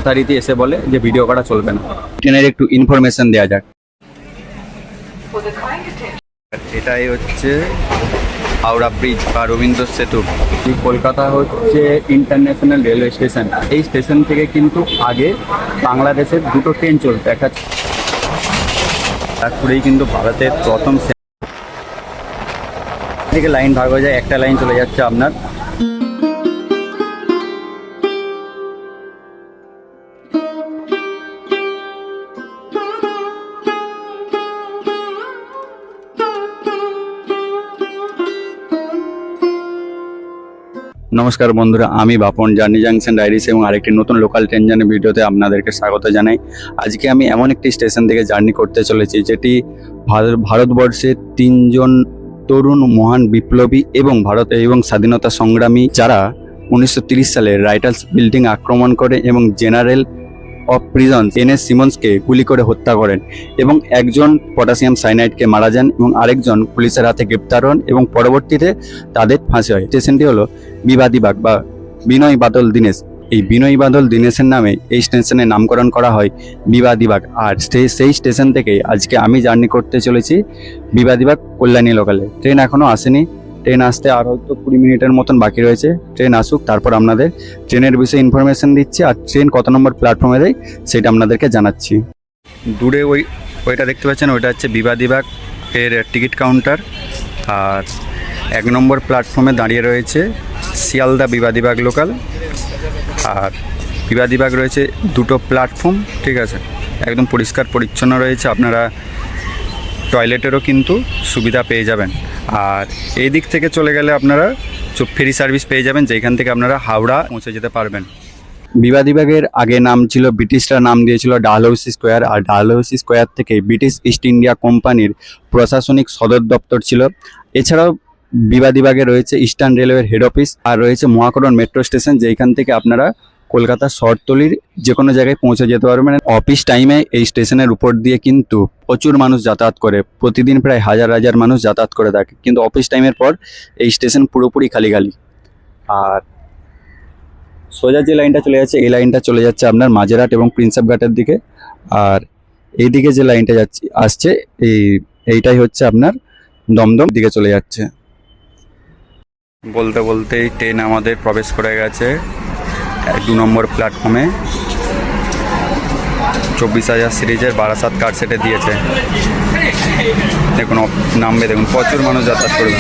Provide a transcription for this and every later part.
যথারীতি এসে বলে যে ভিডিও করা চলবে না। ট্রেনের একটু ইনফরমেশন দেওয়া যাক। এটাই হচ্ছে হাওড়া ব্রিজ বা রবীন্দ্র সেতু। কলকাতা হচ্ছে ইন্টারন্যাশনাল রেলওয়ে স্টেশন। এই স্টেশন থেকে কিন্তু আগে বাংলাদেশের দুটো ট্রেন চলতো, একটা তারপরেই কিন্তু ভারতের প্রথম থেকে লাইন ভাগ হয়ে যায়, একটা লাইন চলে যাচ্ছে আপনার নমস্কার বন্ধুরা, আমি বাপন জার্নি জাংশন ডায়েরিস এবং আরেকটি নতুন লোকাল ট্রেন জার্নি ভিডিওতে আপনাদেরকে স্বাগত জানাই। আজকে আমি এমন একটি স্টেশন থেকে জার্নি করতে চলেছি যেটি ভারতবর্ষের তিনজন তরুণ মহান বিপ্লবী এবং স্বাধীনতা সংগ্রামী যারা 1930 সালে রাইটার্স বিল্ডিং আক্রমণ করে এবং জেনারেল অফ প্রিজনস এনএস সিমন্সকে গুলি করে হত্যা করেন এবং একজন পটাশিয়াম সাইনাইডকে মারা যান এবং আরেকজন পুলিশের হাতে গ্রেপ্তার হন এবং পরবর্তীতে তাদের ফাঁসি হয়। স্টেশনটি হলো বিবাদীবাগ বা বিনয় বাদল দীনেশ। এই বিনয় বাদল দীনেশের নামে এই স্টেশনের নামকরণ করা হয় বিবাদীবাগ। আর সেই স্টেশন থেকে আজকে আমি জার্নি করতে চলেছি বিবাদীবাগ কল্যাণী লোকালে। ট্রেন এখনও আসেনি, ট্রেন আসতে আর হয়তো 20 মিনিটের মতন বাকি রয়েছে। ট্রেন আসুক, তারপর আপনাদের ট্রেনের বিষয়ে ইনফরমেশন দিচ্ছি আর ট্রেন কত নম্বর প্ল্যাটফর্মে দেয় সেটা আপনাদেরকে জানাচ্ছি। দূরে ওইটা দেখতে পাচ্ছেন, ওইটা হচ্ছে বিবাদীবাগ এর টিকিট কাউন্টার। আর 1 নম্বর প্ল্যাটফর্মে দাঁড়িয়ে রয়েছে শিয়ালদা বিবাদীবাগ লোকাল। আর বিবাদীবাগ রয়েছে দুটো প্ল্যাটফর্ম, ঠিক আছে, একদম পরিষ্কার পরিচ্ছন্ন রয়েছে। আপনারা টয়লেটেরও কিন্তু সুবিধা পেয়ে যাবেন। আর এই দিক থেকে চলে গেলে আপনারা ফেরি সার্ভিস পেয়ে যাবেন, যেখান থেকে আপনারা হাওড়া পৌঁছে যেতে পারবেন। বিবাদীবাগের আগে নাম ছিল, ব্রিটিশরা নাম দিয়েছিল ডালহৌসি স্কোয়ার। আর ডালহৌসি স্কোয়ার থেকে ব্রিটিশ ইস্ট ইন্ডিয়া কোম্পানির প্রশাসনিক সদর দপ্তর ছিল। এছাড়াও বিবাদীবাগে রয়েছে ইস্টার্ন রেলওয়ের হেড অফিস আর রয়েছে মহাকরণ মেট্রো স্টেশন, যেখান থেকে আপনারা কলকাতার শহরতলির যে কোনো জায়গায় পৌঁছে যেতে পারবেন। অফিস টাইমে এই স্টেশনের উপর দিয়ে কিন্তু প্রচুর মানুষ যাতায়াত করে, প্রতিদিন প্রায় হাজার হাজার মানুষ যাতায়াত করে থাকে, কিন্তু অফিস টাইমের পর এই স্টেশন পুরোপুরি খালি খালি। আর সোজা যে লাইনটা চলে যাচ্ছে, এই লাইনটা চলে যাচ্ছে আপনার মাঝেরহাট এবং প্রিন্সেপ ঘাটের দিকে। আর এইদিকে যে লাইনটা আসছে এইটাই হচ্ছে আপনার দমদম দিকে চলে যাচ্ছে। বলতে বলতেই ট্রেন আমাদের প্রবেশ করে গেছে 2 নম্বর প্ল্যাটফর্মে। 24,000 সিরিজের বারাসাত কারসেটে দিয়েছে। দেখুন নামবে, দেখুন প্রচুর মানুষ যাতায়াত করবে।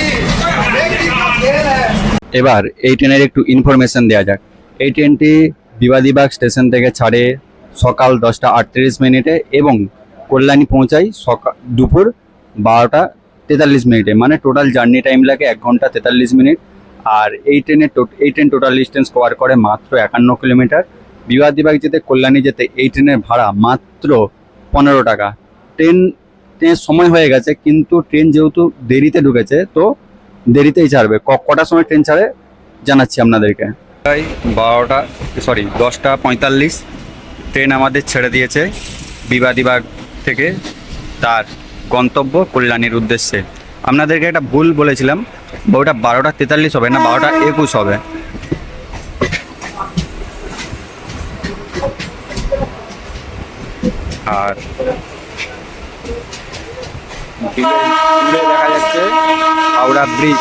এবার এই ট্রেনের একটু ইনফরমেশন দেওয়া যাক। এই ট্রেনটি বিবাদীবাগ স্টেশন থেকে ছাড়ে সকাল 10টা 38 মিনিটে এবং কল্যাণী পৌঁছায় দুপুর 12টা 43 মিনিটে, মানে টোটাল জার্নি টাইম লাগে 1 ঘন্টা 43 মিনিট। আর এই ট্রেন টোটাল ডিস্টেন্স কভার করে মাত্র 51 কিলোমিটার। বিবাদীবাগ যেতে কল্যাণী যেতে এই ট্রেনের ভাড়া মাত্র 15 টাকা। ট্রেনের সময় হয়ে গেছে, কিন্তু ট্রেন যেহেতু দেরিতে ঢুকেছে তো দেরিতেই ছাড়বে। কটার সময় ট্রেন ছাড়ে জানাচ্ছি আপনাদেরকে। 10টা 45 ট্রেন আমাদের ছেড়ে দিয়েছে বিবাদীবাগ থেকে তার গন্তব্য কল্যাণীর উদ্দেশ্যে। আপনাদেরকে একটা ভুল বলেছিলাম, ওটা 12টা 43 হবে না, 12টা 21 হবে। আর দূরে দেখা যাচ্ছে হাওড়া ব্রিজ।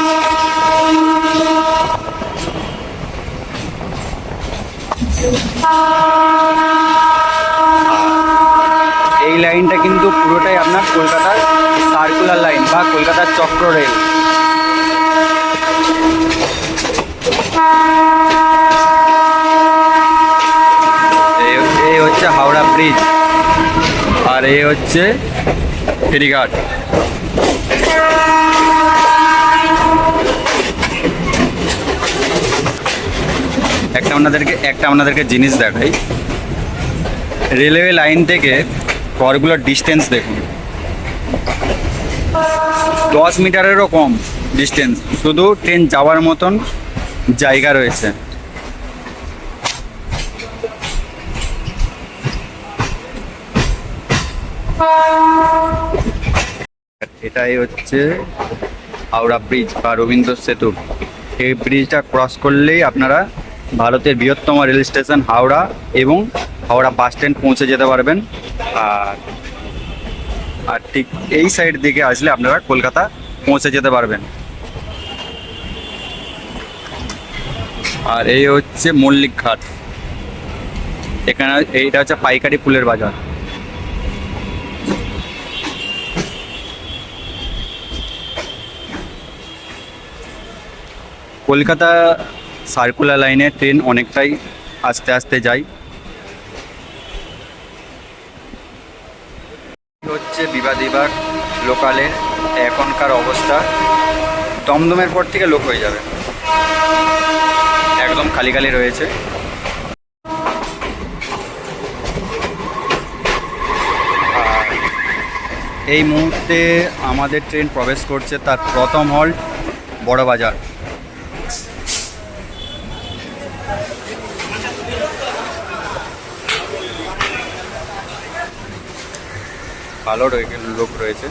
এই লাইনটা কিন্তু পুরোটাই আপনার কলকাতার সার্কুলার লাইন বা কলকাতার চক্র রেল। এই হচ্ছে হাওড়া ব্রিজ আর এই হচ্ছে ফেরিঘাট। একটা আপনাদেরকে জিনিস দেখাই। রেলওয়ে লাইন থেকে ঘরগুলোর ডিস্টেন্স দেখুন, 10 মিটারেরও কম ডিস্টেন্স, শুধু ট্রেন যাওয়ার মতন জায়গা রয়েছে। এটাই হচ্ছে হাওড়া ব্রিজ বা রবীন্দ্র সেতু। এই ব্রিজটা ক্রস করলেই আপনারা ভারতের বৃহত্তম রেল স্টেশন হাওড়া এবং হাওড়া বাস স্ট্যান্ড পৌঁছে যেতে পারবেন। আর আর ঠিক এই সাইড দিকে আসলে আপনারা কলকাতা পৌঁছে যেতে পারবেন। আর এই হচ্ছে মল্লিক ঘাট, এখানে এইটা হচ্ছে পাইকারি ফুলের বাজার। কলকাতা সার্কুলার লাইনে ট্রেন অনেকটাই আস্তে আস্তে যায়। হচ্ছে বিভাগ লোকালের এখনকার অবস্থা, দমদমের পর থেকে লোক হয়ে যাবে, একদম খালি খালি রয়েছে। আর এই মুহূর্তে আমাদের ট্রেন প্রবেশ করছে তার প্রথম হল্ট বড়বাজার। ভালো লোক রয়েছে।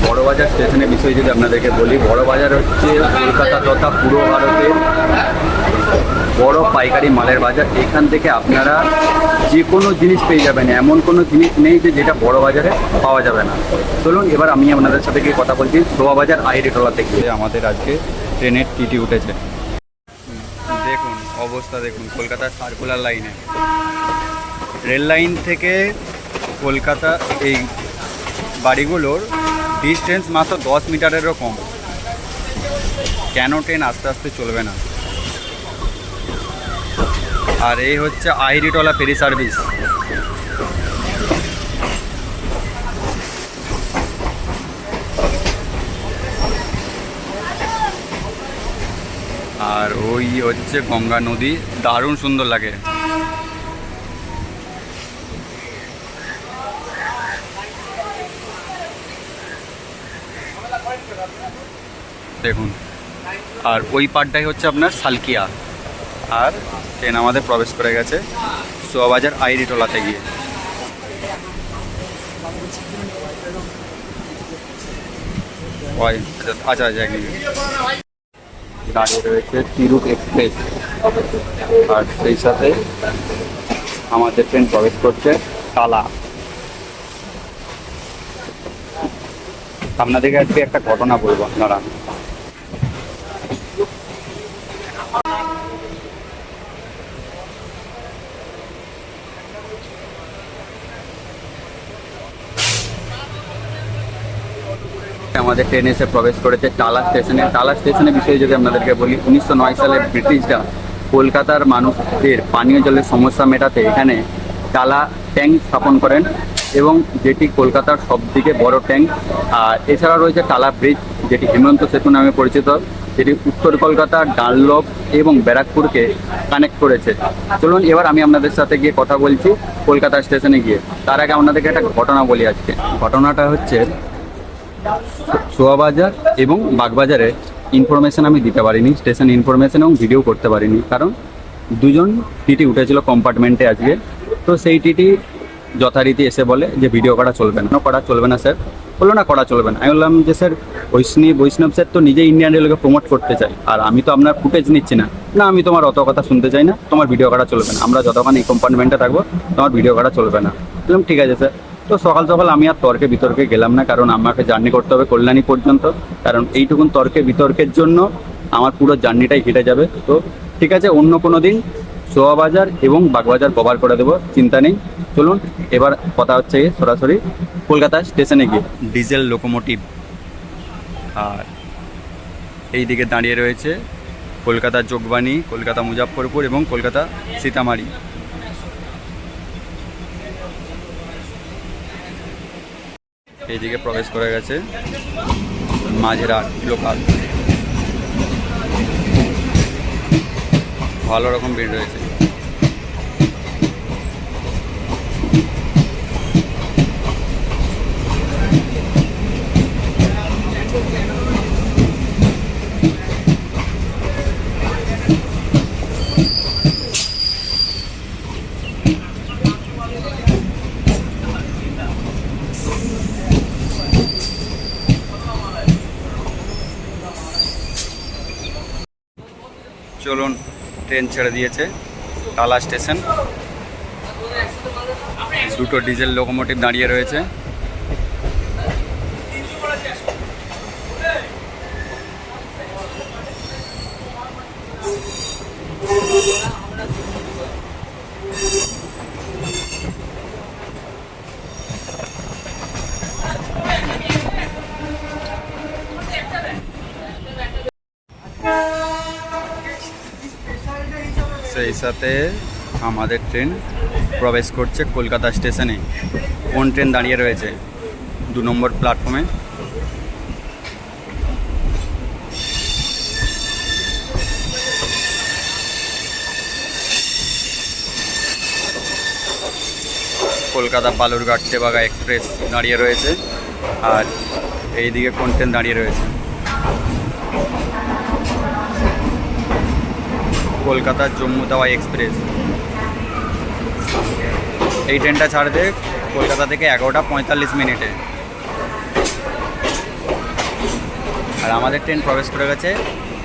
বড়বাজার স্টেশনের বিষয়ে যদি আপনাদেরকে বলি, বড়বাজার হচ্ছে কলকাতা তথা পুরো ভারতের বড় পাইকারি মালের বাজার। এখান থেকে আপনারা যে কোনো জিনিস পেয়ে যাবেন, এমন কোনো জিনিস নেই যে যেটা বড় বাজারে পাওয়া যাবে না। চলুন এবার আমি আপনাদের সাথে গিয়ে কথা বলছি শোভাবাজার আইরিটোলা থেকে। আমাদের আজকে ট্রেনের টিটি উঠেছে, দেখুন অবস্থা দেখুন। কলকাতার সার্কুলার লাইনে রেল লাইন থেকে কলকাতা এই বাড়িগুলোর ডিস্টেন্স মাত্র 10 মিটারেরও কম। কেন ট্রেন আস্তে আস্তে চলবে না? আর এই হচ্ছে আইরিটোলা ফেরি সার্ভিস। আর ওই হচ্ছে গঙ্গা নদী, দারুণ সুন্দর লাগে। দেখুন, আর ওই পাড়টাই হচ্ছে আপনার সালকিয়া। আর ট্রেন আমাদের প্রবেশ করে গেছে শোভাবাজার আইরিটোলাতে গিয়ে। আচ্ছা দাঁড়িয়ে রয়েছে তিরুপ এক্সপ্রেস, আর সেই সাথে আমাদের ট্রেন প্রবেশ করছে টালা। আপনাদেরকে আজকে একটা ঘটনা বলবো, আপনারা আমাদের ট্রেন এসে প্রবেশ করেছে টালা স্টেশনে। টালা স্টেশনের বিষয়ে যদি আপনাদেরকে বলি, 1909 সালে ব্রিটিশরা কলকাতার মানুষদের পানীয় জলের সমস্যা মেটাতে এখানে টালা ট্যাঙ্ক স্থাপন করেন, এবং যেটি কলকাতার সবথেকে বড় ট্যাঙ্ক। আর এছাড়া রয়েছে টালা ব্রিজ, যেটি হেমন্ত সেতু নামে পরিচিত, যেটি উত্তর কলকাতা, ডানলপ এবং ব্যারাকপুরকে কানেক্ট করেছে। চলুন এবার আমি আপনাদের সাথে গিয়ে কথা বলছি কলকাতা স্টেশনে গিয়ে। তার আগে আপনাদেরকে একটা ঘটনা বলি আজকে। ঘটনাটা হচ্ছে শোভাবাজার এবং বাগবাজারে ইনফরমেশান আমি দিতে পারিনি, স্টেশন ইনফরমেশান এবং ভিডিও করতে পারিনি, কারণ দুজন টিটি উঠেছিল কম্পার্টমেন্টে আজকে। তো সেই টিটি যথারীতি এসে বলে যে ভিডিও করা চলবে না। করা চলবে না স্যার? বললো না করা চলবে না। আমি বললাম যে স্যার বৈষ্ণব স্যার তো নিজে ইন্ডিয়ান রেলকে প্রমোট করতে চাই, আর আমি তো আপনার ফুটেজ নিচ্ছি না। না, আমি তোমার অত কথা শুনতে চাই না, তোমার ভিডিও করা চলবে না, আমরা যতক্ষণ এই কম্পার্টমেন্টে থাকবো তোমার ভিডিও করা চলবে না। বললাম ঠিক আছে স্যার। তো সকাল সকাল আমি আর তর্কে বিতর্কে গেলাম না, কারণ আমাকে জার্নি করতে হবে কল্যাণী পর্যন্ত, কারণ এইটুকুন তর্কে বিতর্কের জন্য আমার পুরো জার্নিটাই কেটে যাবে। তো ঠিক আছে, অন্য কোনো দিন শোভাবাজার এবং বাগবাজার কভার করে দেবো, চিন্তা নেই। চলুন এবার কথা হচ্ছে সরাসরি কলকাতা স্টেশনে গিয়ে। ডিজেল লোকোমোটিভ, আর এই দিকে দাঁড়িয়ে রয়েছে কলকাতা যোগবাণী, কলকাতা মুজাফফরপুর এবং কলকাতা সীতামারি। এইদিকে প্রবেশ করে গেছে মাঝেরহাট লোকাল। ভালো রকম ভিড় রয়েছে। ট্রেন ছেড়ে দিয়েছে টালা স্টেশন। দুটো ডিজেল লোকোমোটিভ দাঁড়িয়ে রয়েছে। সেই সাথে আমাদের ট্রেন প্রবেশ করছে কলকাতা স্টেশনে। কোন ট্রেন দাঁড়িয়ে রয়েছে 2 নম্বর প্ল্যাটফর্মে। কলকাতা বালুরঘাট তেবাগা এক্সপ্রেস দাঁড়িয়ে রয়েছে। আর এইদিকে কোন ট্রেন দাঁড়িয়ে রয়েছে কলকাতা জম্মু তাওয়াই এক্সপ্রেস। এই ট্রেনটা ছাড়বে কলকাতা থেকে 11টা 45 মিনিটে। আর আমাদের ট্রেন প্রবেশ করে গেছে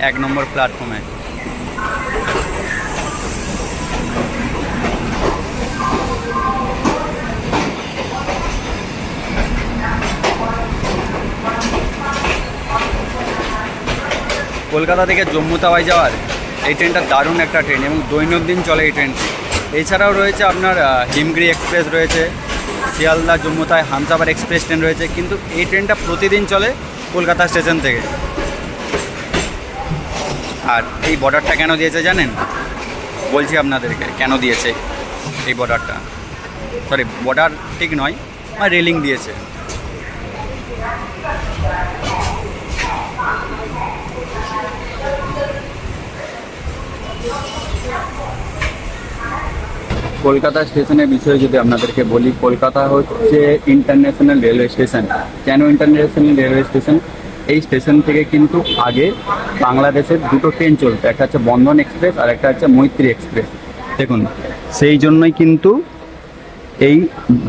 1 নম্বর প্ল্যাটফর্মে। কলকাতা থেকে জম্মু তাওয়াই যাওয়ার এই ট্রেনটা দারুণ একটা ট্রেন এবং দৈনন্দিন চলে এই ট্রেনটি। এছাড়াও রয়েছে আপনার হিমগিরি এক্সপ্রেস রয়েছে, শিয়ালদা জম্মু তাওয়াই হামসাফার এক্সপ্রেস ট্রেন রয়েছে, কিন্তু এই ট্রেনটা প্রতিদিন চলে কলকাতা স্টেশন থেকে। আর এই বর্ডারটা কেন দিয়েছে জানেন? বলছি আপনাদেরকে কেন দিয়েছে এই বর্ডারটা। সরি, বর্ডার ঠিক নয়, রেলিং দিয়েছে। কলকাতা স্টেশনের বিষয়ে যদি আপনাদেরকে বলি, কলকাতা হচ্ছে ইন্টারন্যাশনাল রেলওয়ে স্টেশন। কেন ইন্টারন্যাশনাল রেলওয়ে স্টেশন? এই স্টেশন থেকে কিন্তু আগে বাংলাদেশের দুটো ট্রেন চলতো, একটা হচ্ছে বন্ধন এক্সপ্রেস আর একটা হচ্ছে মৈত্রী এক্সপ্রেস। দেখুন, সেই জন্যই কিন্তু এই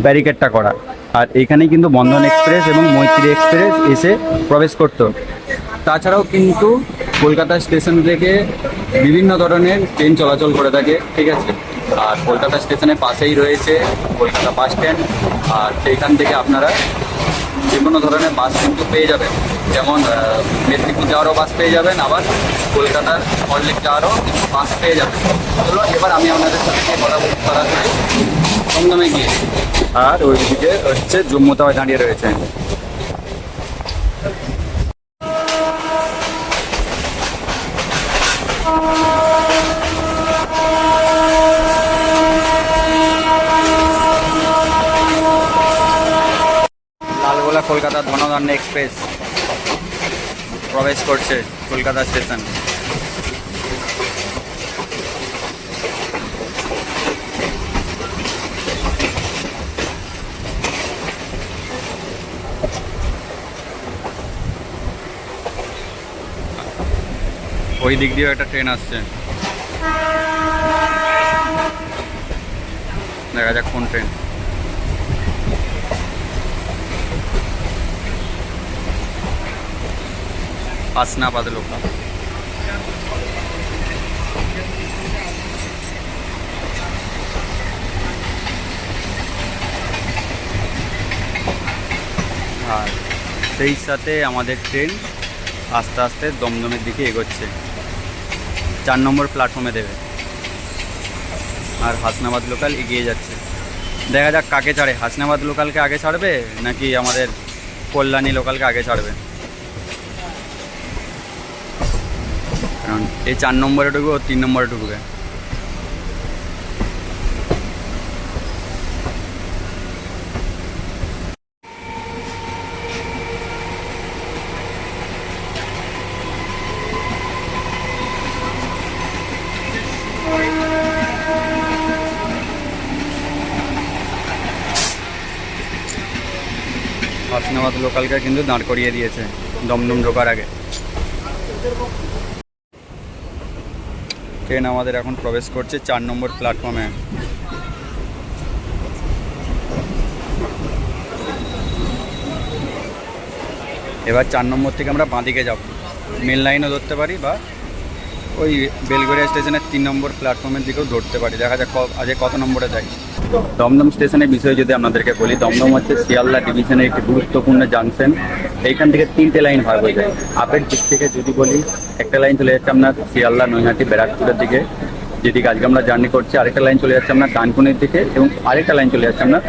ব্যারিকেডটা করা। আর এখানেই কিন্তু বন্ধন এক্সপ্রেস এবং মৈত্রী এক্সপ্রেস এসে প্রবেশ করতো। তাছাড়াও কিন্তু কলকাতা স্টেশন থেকে বিভিন্ন ধরনের ট্রেন চলাচল করে থাকে, ঠিক আছে। আর কলকাতা স্টেশনের পাশেই রয়েছে কলকাতা বাস স্ট্যান্ড। আর সেইখান থেকে আপনারা যে কোনো ধরনের বাস কিন্তু পেয়ে যাবেন, যেমন মেদিনীপুর যাওয়ারও বাস পেয়ে যাবেন, আবার কলকাতার হরলিক যাওয়ারও বাস পেয়ে যাবেন। চলো এবার আমি আপনাদের সাথে কথা বলতে সরাসরি দমদমে গিয়ে। আর ওইদিকে হচ্ছে জম্মু তাওয়াই দাঁড়িয়ে রয়েছে। লালগোলা কলকাতা ধনধান্য এক্সপ্রেস প্রবেশ করছে কলকাতা স্টেশন। ওই দিক দিয়েও একটা ট্রেন আসছে, দেখা যাক কোন ট্রেন। হাসনাবাদ লোকাল। আর সেই সাথে আমাদের ট্রেন আস্তে আস্তে দমদমের দিকে এগোচ্ছে, 4 নম্বর প্ল্যাটফর্মে দেবে। আর হাসনাবাদ লোকাল এগিয়ে যাচ্ছে। দেখা যাক কাকে ছাড়ে, হাসনাবাদ লোকালকে আগে ছাড়বে নাকি আমাদের কল্যাণী লোকালকে আগে ছাড়বে। কারণ এই 4 নম্বরে ঢুকবে, ও 3 নম্বরে ঢুকবে। হাসনাবাদ লোকালকে কিন্তু দাঁড় করিয়ে দিয়েছে দমদম ঢোকার আগে। ট্রেন আমাদের এখন প্রবেশ করছে 4 নম্বর প্ল্যাটফর্মে। এবার 4 নম্বর থেকে আমরা বাঁদিকে যাব, মেন লাইনও ধরতে পারি বা ওই বেলগড়িয়া স্টেশনের 3 নম্বর প্ল্যাটফর্মের দিকেও ধরতে পারি। দেখা যাক আজকে কত নম্বরে যাই। দমদম স্টেশনের বিষয়ে যদি আপনাদেরকে বলি, দমদম হচ্ছে শিয়ালদা ডিভিশনের একটি গুরুত্বপূর্ণ জাংশন। এইখান থেকে 3টে লাইন ভাগ হয়ে যায়। আপের দিক থেকে যদি বলি, একটা লাইন চলে যাচ্ছে আপনার শিয়ালদা, নৈহাটি, ব্যারাকপুরের দিকে, যেদিকে আজকে আমরা জার্নি করছি। আরেকটা লাইন চলে যাচ্ছে আপনার ডানকুনির দিকে, এবং আরেকটা লাইন চলে যাচ্ছে আপনার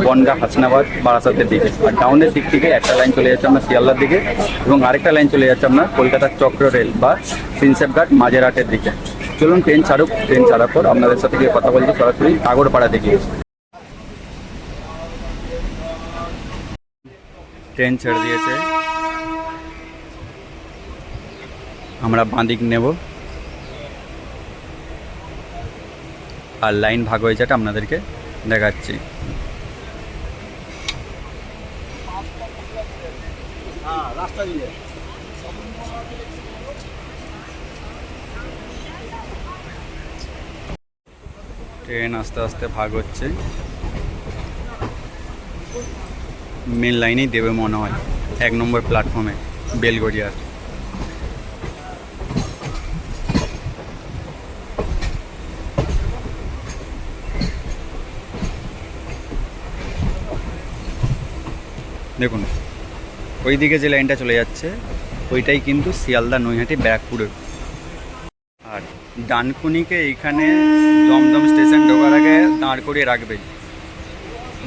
বনগাঁ, হাসনাবাদ, বারাসাতের দিকে। আর ডাউনের দিক থেকে একটা লাইন চলে যাচ্ছে আপনার শিয়ালদার দিকে, এবং আরেকটা লাইন চলে যাচ্ছে আপনার কলকাতার চক্র রেল বা প্রিন্সেপঘাট, মাঝেরহাটের দিকে। চলুন ট্রেন ছাড়ুক, ট্রেন ছাড়ার পর আপনাদের সাথে গিয়ে কথা বলছি সরাসরি আগরপাড়া দিকে। ট্রেন ছেড়ে দিয়েছে, আমরা বাঁদিক নেব। আর লাইন ভাগ হয়েছে, এটা আপনাদেরকে দেখাচ্ছি। ট্রেন আস্তে আস্তে ভাগ হচ্ছে, মেন লাইনেই দেবে মনে হয়, 1 নম্বর প্ল্যাটফর্মে বেলগড়িয়ার। দেখুন ওই দিকে যে লাইনটা চলে যাচ্ছে, ওইটাই কিন্তু শিয়ালদা, নৈহাটি, ব্যারাকপুরে। আর ডানকুনিকে এইখানে দমদম স্টেশন ঢোকার আগে দাঁড় করিয়ে রাখবে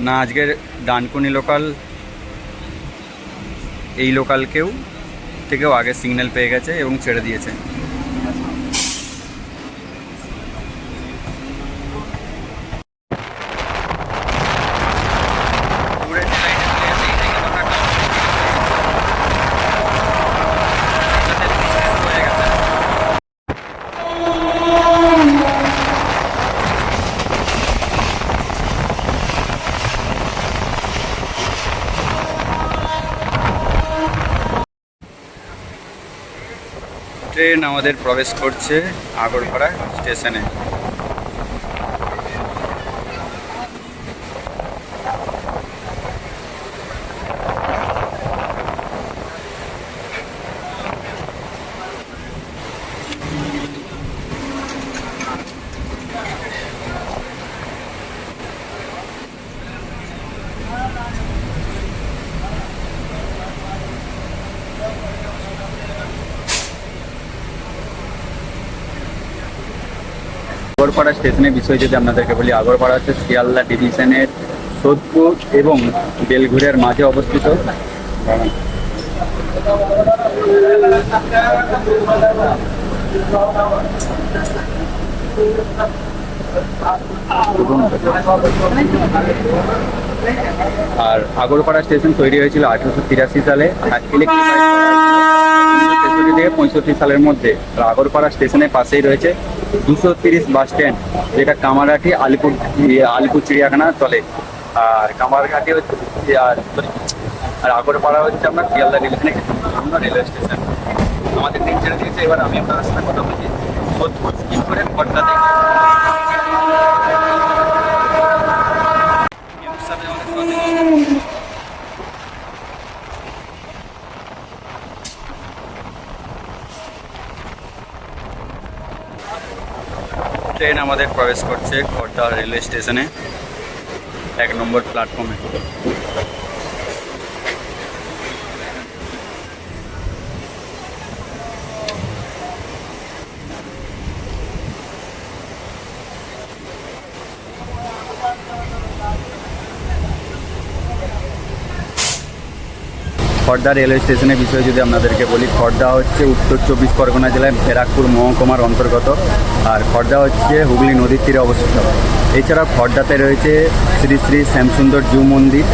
না। আজকের ডানকুনি লোকাল, এই লোকালকেও থেকেও আগে সিগন্যাল পেয়ে গেছে এবং ছেড়ে দিয়েছে। ট্রেন আমাদের প্রবেশ করছে আগরপাড়া স্টেশনে। আগরপাড়া স্টেশনের বিষয়ে যদি আপনাদেরকে বলি, আগরপাড়া হচ্ছে শিয়ালদা ডিভিশনের সোদপুর এবং বেলঘড়িয়ার মাঝে অবস্থিত। আর আগরপাড়া স্টেশন তৈরি হয়েছিল 1883 সালে, আর ইলেকট্রিফাইড করা হয়েছিল 1963 থেকে 65 সালের মধ্যে। আর আগরপাড়া স্টেশনের পাশেই রয়েছে 230 বাস স্ট্যান্ড, যেটা কামারহাটি, আলিপুর চিড়িয়াখানা চলে। আর কামারহাটি হচ্ছে আর আগরপাড়া হচ্ছে আপনার শিয়ালদা ডিভিশনের রেলওয়ে স্টেশন। আমাদের দিন ছেড়ে দিয়েছে। এবার আমি আপনার সাথে কথা বলছি সোদপুর স্কিম করে খড়দা থেকে। ট্রেন আমাদের প্রবেশ করছে খড়দা রেলওয়ে স্টেশনে, 1 নম্বর প্ল্যাটফর্মে। খড়দা রেলওয়ে স্টেশনের বিষয়ে যদি আপনাদেরকে বলি, খড়দা হচ্ছে উত্তর 24 পরগনা জেলায় ব্যারাকপুর মহকুমার অন্তর্গত। আর খড়দা হচ্ছে হুগলি নদীর তীরে অবস্থিত। এছাড়া খড়দাতে রয়েছে শ্রী শ্রী শ্যামসুন্দর জু মন্দির,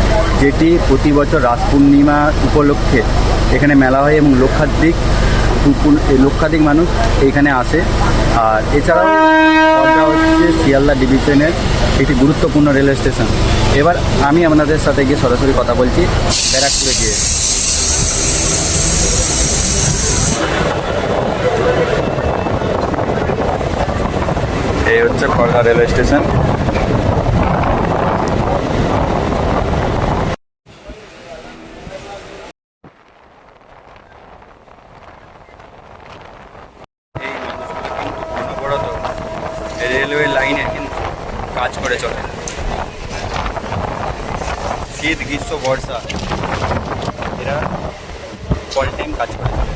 যেটি প্রতি বছর রাস পূর্ণিমা উপলক্ষে এখানে মেলা হয় এবং লক্ষাধিক মানুষ এইখানে আসে। আর এছাড়াও খড়দা হচ্ছে শিয়ালদা ডিভিশনের একটি গুরুত্বপূর্ণ রেলওয়ে স্টেশন। এবার আমি আপনাদের সাথে গিয়ে সরাসরি কথা বলছি ব্যারাকপুরে গিয়ে। এই হচ্ছে খড়দা রেলওয়ে স্টেশন। লাইনের কিন্তু কাজ করে চলে। শীত, গ্রীষ্ম, বর্ষা এরা অল টাইম কাজ করে চলে।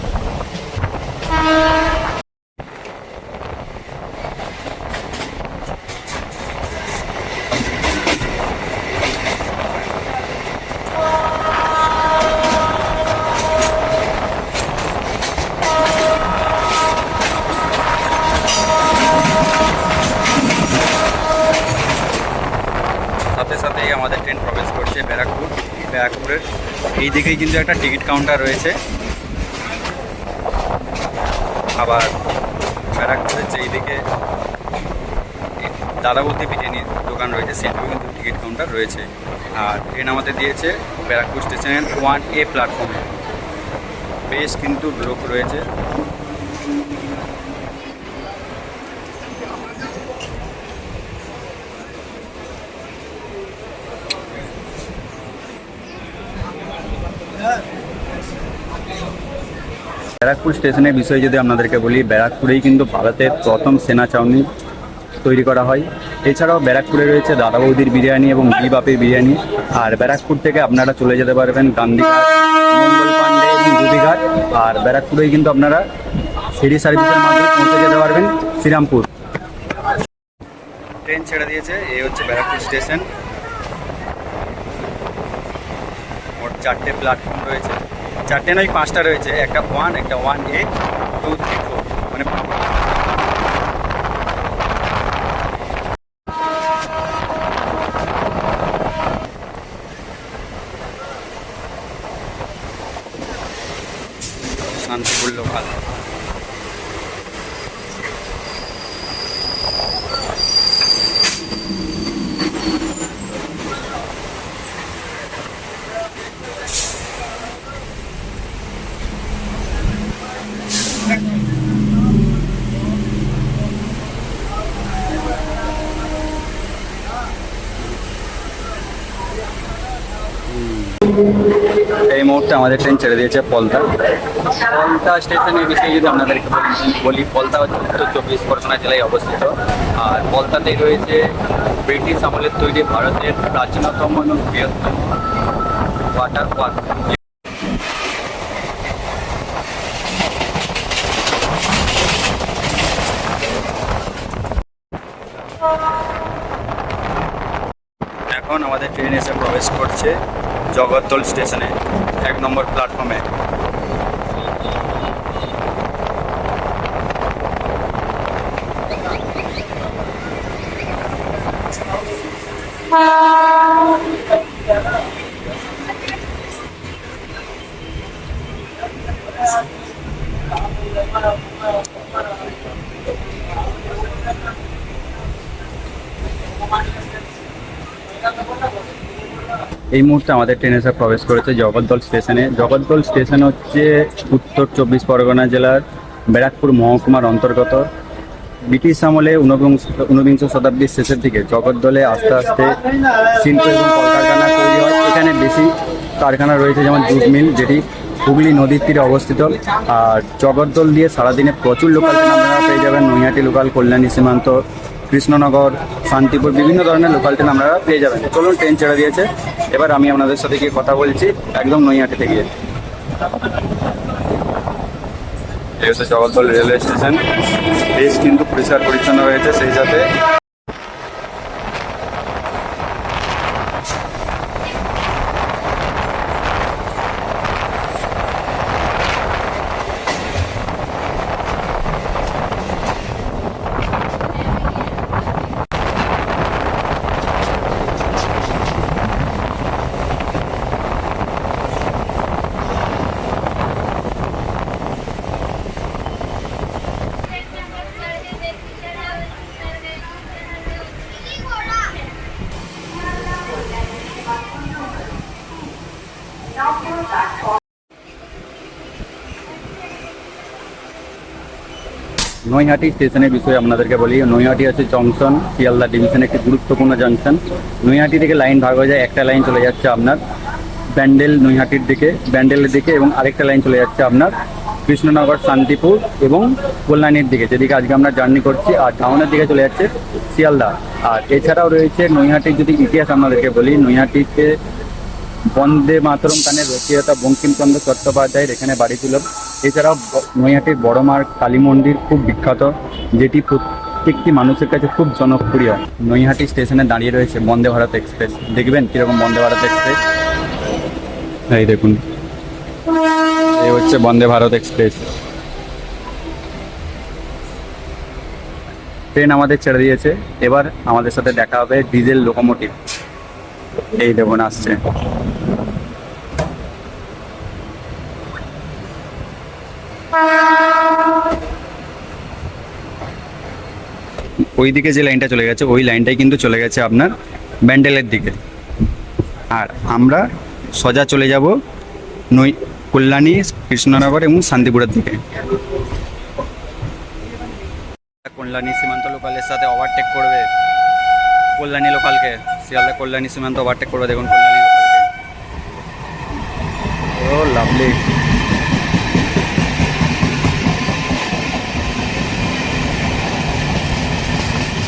সাথে সাথেই আমাদের ট্রেন প্রবেশ করছে ব্যারাকপুর। ব্যারাকপুরের এই দিকেই কিন্তু একটা টিকিট কাউন্টার রয়েছে। আবার ব্যারাকপুরের যেই দিকে দাদাবতী বিরিয়ানির দোকান রয়েছে সেটাও কিন্তু টিকিট কাউন্টার রয়েছে। আর ট্রেন আমাদের দিয়েছে ব্যারাকপুর স্টেশনের 1A প্ল্যাটফর্মে। বেশ কিন্তু লোক রয়েছে। ব্যারাকপুর স্টেশনের বিষয়ে যদি আপনাদেরকে বলি, ব্যারাকপুরেই কিন্তু ভারতের প্রথম সেনা ছাউনি তৈরি করা হয়। এছাড়াও ব্যারাকপুরে রয়েছে দাদা বৌদির বিরিয়ানি এবং বিবাপের বিরিয়ানি। আর ব্যারাকপুর থেকে আপনারা চলে যেতে পারবেন গান্ধীঘাট, মঙ্গল পান্ডে এবং দুবিঘাট। আর ব্যারাকপুরেই কিন্তু আপনারা ফেরি সার্ভিসের মাধ্যমে পৌঁছে যেতে পারবেন শ্রীরামপুর। ট্রেন ছেড়ে দিয়েছে, এই হচ্ছে ব্যারাকপুর স্টেশন। মোট 4টে প্ল্যাটফর্ম রয়েছে, 4টে নয় 5টা রয়েছে। একটা 1, একটা 1A, 2, 3, 4 মানে শান্তিপুর লোকাল। এই মুহূর্তে আমাদের ট্রেন ছেড়ে দিয়েছে পলতা। পলতা স্টেশনের বিষয়ে যদি আপনাদেরকে বলি, পলতা হচ্ছে উত্তর 24 পরগনা জেলায় অবস্থিত। আর পলতাতেই রয়েছে ব্রিটিশ আমলের তৈরি ভারতের প্রাচীনতম এবং বৃহত্তম ওয়াটার পার্ক। এখন আমাদের ট্রেন এসে প্রবেশ করছে জগদ্দল স্টেশনে 1 নম্বর প্ল্যাটফর্মে। এই মুহূর্তে আমাদের ট্রেন এসে প্রবেশ করেছে জগদ্দল স্টেশনে। জগদ্দল স্টেশন হচ্ছে উত্তর 24 পরগনা জেলার ব্যারাকপুর মহকুমার অন্তর্গত। ব্রিটিশ আমলে ঊনবিংশ শতাব্দীর শেষের দিকে জগদ্দলে আস্তে আস্তে শিল্প এবং কলকারখানা তৈরি হয়। এখানে বেশি কারখানা রয়েছে, যেমন জুট মিল, যেটি হুগলি নদীর তীরে অবস্থিত। আর জগদ্দল দিয়ে সারাদিনে প্রচুর লোকাল ট্রেন আপনারা পেয়ে যাবেন। নৈহাটি লোকাল, কল্যাণী সীমান্ত, কৃষ্ণনগর, শান্তিপুর, বিভিন্ন ধরনের লোকাল ট্রেন আপনারা পেয়ে যাবেন। চলুন, ট্রেন ছেড়ে দিয়েছে, এবার আমি আপনাদের সাথে গিয়ে কথা বলছি একদম নৈহাটিতে গিয়ে। এই হচ্ছে জগদ্দল রেলওয়ে স্টেশন। বেশ কিন্তু পরিষ্কার পরিচ্ছন্ন রয়েছে, সেই সাথে নৈহাটি স্টেশনের বিষয়ে আপনাদেরকে বলি। নৈহাটি হচ্ছে জংশন, শিয়ালদা ডিভিশনের একটি গুরুত্বপূর্ণ জংশন। নৈহাটি থেকে লাইন ভাগ হয়ে যায়, একটা লাইন চলে যাচ্ছে আপনার ব্যান্ডেল নৈহাটির দিকে, ব্যান্ডেলের দিকে, এবং আরেকটা লাইন চলে যাচ্ছে আপনার কৃষ্ণনগর, শান্তিপুর এবং কল্যাণীর দিকে, যেদিকে আজকে আমরা জার্নি করছি। আর টাউনের দিকে চলে যাচ্ছে শিয়ালদা। আর এছাড়াও রয়েছে নৈহাটির যদি ইতিহাস আপনাদেরকে বলি, নৈহাটিতে বন্দে মাতরম গানের রচয়িতা বঙ্কিমচন্দ্র চট্টোপাধ্যায়ের এখানে বাড়ি ছিল। এছাড়াও নৈহাটির বড়মার কালী মন্দির খুব বিখ্যাত, যেটি প্রত্যেকটি মানুষের কাছে খুব জনপ্রিয়। নৈহাটি স্টেশনে দাঁড়িয়ে রয়েছে বন্দে ভারত এক্সপ্রেস। দেখবেন কীরকম বন্দে ভারত এক্সপ্রেস, এই দেখুন, এই হচ্ছে বন্দে ভারত এক্সপ্রেস। ট্রেন আমাদের ছেড়ে দিয়েছে, এবার আমাদের সাথে দেখা হবে ডিজেল লোকোমোটিভ। এই দেখুন আসছে। ওইদিকে যে লাইনটা চলে গেছে, ওই লাইনটাই কিন্তু চলে গেছে আপনার ব্যান্ডেলের দিকে। আর আমরা সোজা চলে যাব কল্যাণী, কৃষ্ণনগর এবং শান্তিপুরের দিকে। কল্যাণী সীমান্ত লোকালের সাথে ওভারটেক করবে কল্যাণী লোকালকে। শিয়ালদা কল্যাণী সীমান্ত ওভারটেক করবে, দেখুন কল্যাণী লোকালকে। ও লাভলি।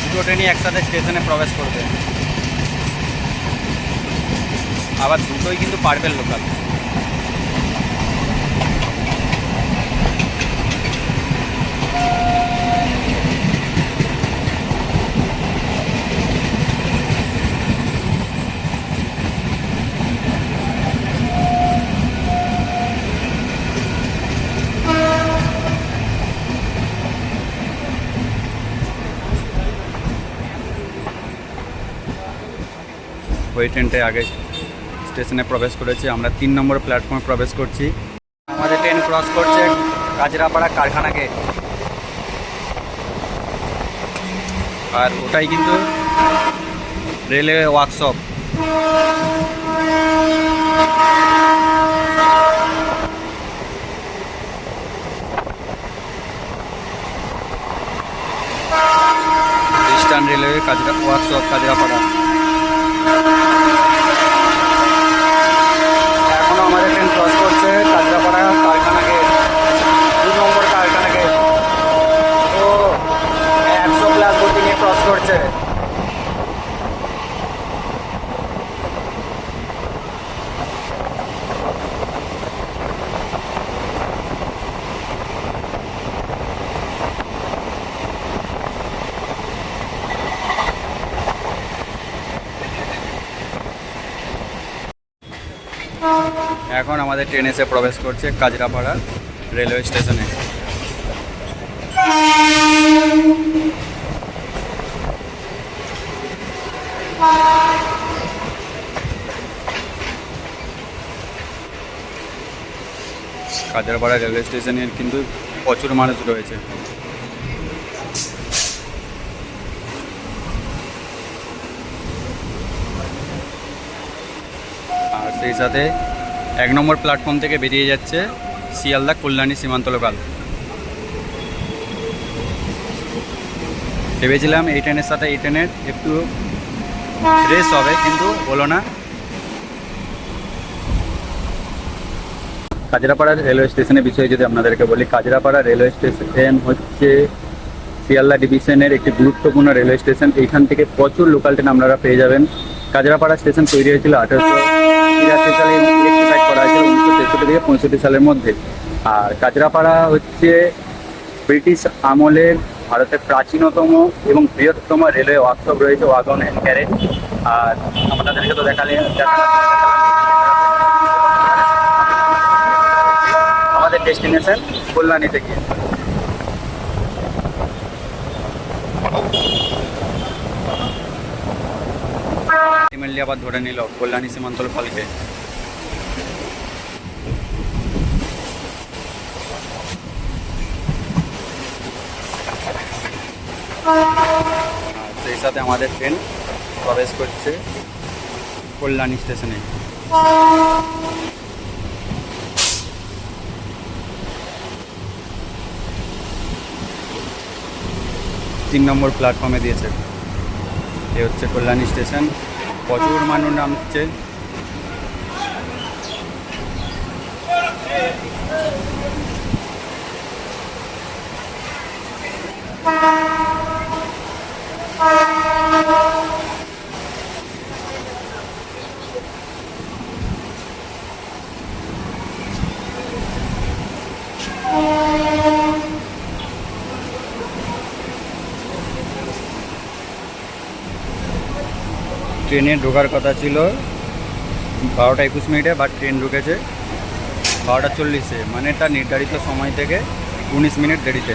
দুটো ট্রেনই একসাথে স্টেশনে প্রবেশ করবে, আবার দুটোই কিন্তু পার্পেল লোকাল। ওই ট্রেনটাই আগে স্টেশনে প্রবেশ করেছে, আমরা 3 নম্বর প্ল্যাটফর্মে প্রবেশ করছি। আমাদের ট্রেন ক্রস করছে কাজরাপাড়া কারখানা গেট। আর ওটাই কিন্তু railway workshop. Eastern railway workshop Kanchrapara. এখনো আমাদের ট্রেন ক্রস করছে কাজরাপাড়া কারখানা গেট, 2 নম্বর কারখানা গেট। তো 100+ গতি নিয়ে ক্রস করছে। এখন আমাদের ট্রেন এসে প্রবেশ করছে কাজরাপাড়া রেলওয়ে স্টেশনে। কাজরাপাড়া রেলওয়ে স্টেশনে কিন্তু প্রচুর মানুষ রয়েছে। আর সেই সাথে 1 নম্বর প্ল্যাটফর্ম থেকে বেরিয়ে যাচ্ছে শিয়ালদা কল্যাণী সীমান্ত লোকাল। ভেবেছিলাম এই ট্রেনের সাথে এই ট্রেনের একটু রেস হবে, কিন্তু হলো না। কাজরাপাড়া রেলওয়ে স্টেশনের বিষয়ে যদি আপনাদেরকে বলি, কাজরাপাড়া রেলওয়ে স্টেশন হচ্ছে শিয়ালদা ডিভিশনের একটি গুরুত্বপূর্ণ রেলওয়ে স্টেশন। এইখান থেকে প্রচুর লোকাল ট্রেন আপনারা পেয়ে যাবেন। কাজরাপাড়া স্টেশন তৈরি হয়েছিল 1883 সালে এবং ইলেকট্রিফাইড করা হয়েছিল 1963 থেকে 65 সালের মধ্যে। আর কাজরাপাড়া হচ্ছে ব্রিটিশ আমলের ভারতের প্রাচীনতম এবং বৃহত্তম রেলওয়ে ওয়ার্কশপ রয়েছে, ওয়াগন অ্যান্ড ক্যারেজ। আর আপনাদেরকে তো আমাদের ডেস্টিনেশন কল্যাণী থেকে। আলটিমেটলি আবার ধরে নিল কল্যাণী সীমান্ত লোকালকে। সেই সাথে আমাদের ট্রেন প্রবেশ করছে কল্যাণী স্টেশনে। 3 নম্বর প্ল্যাটফর্মে দিয়েছে। এই হচ্ছে কল্যাণী স্টেশন, প্রচুর মানুষ নামছে। ট্রেনে ঢোকার কথা ছিল 12টা 21 বাট ট্রেন ঢুকেছে 12টা 40, মানে তার নির্ধারিত সময় থেকে 19 মিনিট দেরিতে।